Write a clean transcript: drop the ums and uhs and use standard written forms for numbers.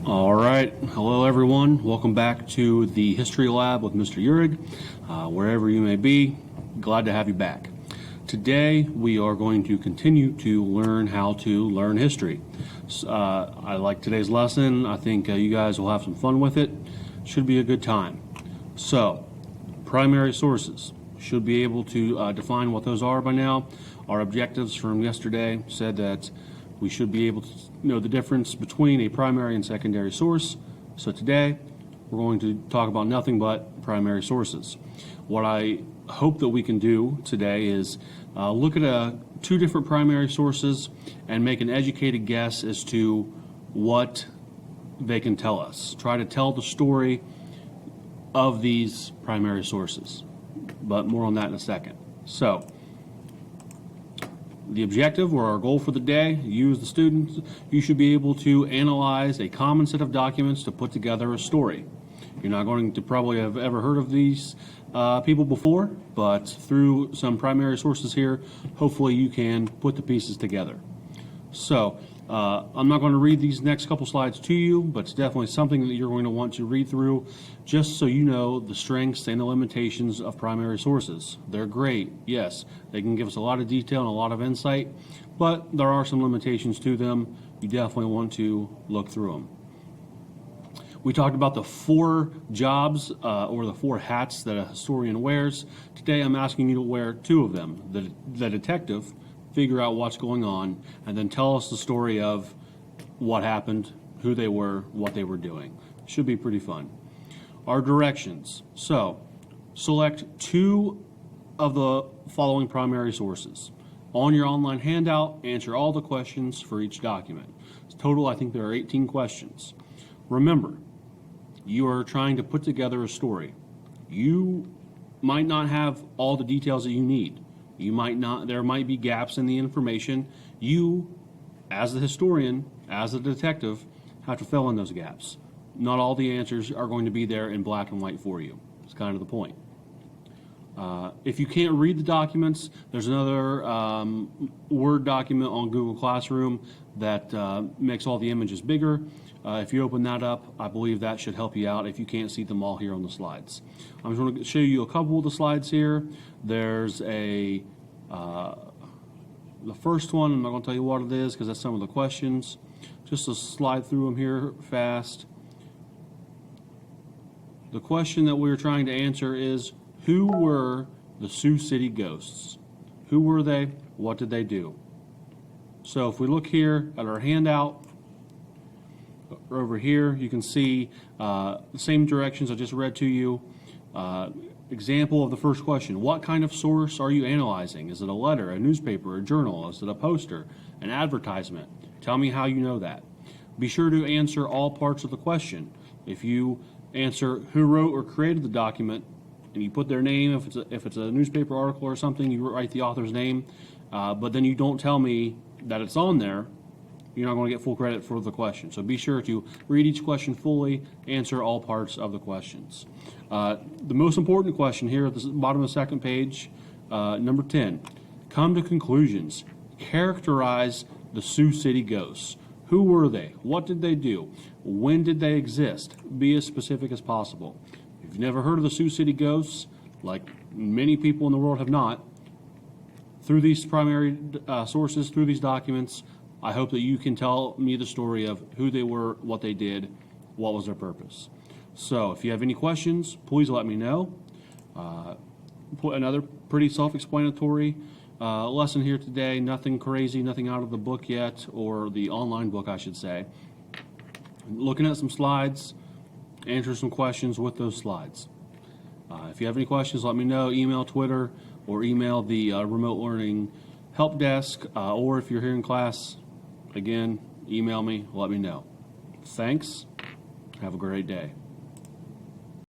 All right. Hello, everyone. Welcome back to the History Lab with Mr. Urig. Wherever you may be, glad to have you back. Today, we are going to continue to learn how to learn history. I like today's lesson. I think you guys will have some fun with it. Should be a good time. So, primary sources. Should be able to define what those are by now. Our objectives from yesterday said that we should be able to know the difference between a primary and secondary source. So today, we're going to talk about nothing but primary sources. What I hope that we can do today is look at two different primary sources and make an educated guess as to what they can tell us. Try to tell the story of these primary sources, but more on that in a second. So, the objective or our goal for the day, you as the students, you should be able to analyze a common set of documents to put together a story. You're not going to probably have ever heard of these people before, but through some primary sources here, hopefully you can put the pieces together. So, I'm not going to read these next couple slides to you, but it's definitely something that you're going to want to read through just so you know the strengths and the limitations of primary sources. They're great, yes. They can give us a lot of detail and a lot of insight, but there are some limitations to them. You definitely want to look through them. We talked about the four jobs or the four hats that a historian wears. Today I'm asking you to wear two of them. The detective, figure out what's going on, and then tell us the story of what happened, who they were, what they were doing. Should be pretty fun. Our directions. So, select two of the following primary sources. On your online handout, answer all the questions for each document. Total, I think there are 18 questions. Remember, you are trying to put together a story. You might not have all the details that you need. You might not, there might be gaps in the information. You, as the historian, as the detective, have to fill in those gaps. Not all the answers are going to be there in black and white for you. It's kind of the point. If you can't read the documents, there's another Word document on Google Classroom that makes all the images bigger. If you open that up, I believe that should help you out if you can't see them all here on the slides. I'm just going to show you a couple of the slides here. There's the first one, I'm not going to tell you what it is because that's some of the questions. Just to slide through them here fast. The question that we're trying to answer is, who were the Sioux City Ghosts? Who were they? What did they do? So if we look here at our handout, over here you can see the same directions I just read to you. Example of the first question, what kind of source are you analyzing? Is it a letter, a newspaper, a journal? Is it a poster, an advertisement? Tell me how you know that. Be sure to answer all parts of the question. If you answer who wrote or created the document, and you put their name, if it's a newspaper article or something, you write the author's name, but then you don't tell me that it's on there, you're not going to get full credit for the question. So be sure to read each question fully, answer all parts of the questions. The most important question here at the bottom of the second page, number 10, come to conclusions. Characterize the Sioux City Ghosts. Who were they? What did they do? When did they exist? Be as specific as possible. If you've never heard of the Sioux City Ghosts, like many people in the world have not, through these primary sources, through these documents, I hope that you can tell me the story of who they were, what they did, what was their purpose. So if you have any questions, please let me know. Another pretty self-explanatory lesson here today. Nothing crazy, nothing out of the book yet, or the online book, I should say. Looking at some slides, answer some questions with those slides. If you have any questions, let me know. Email, Twitter, or email the remote learning help desk, or if you're here in class, again, email me, let me know. Thanks. Have a great day.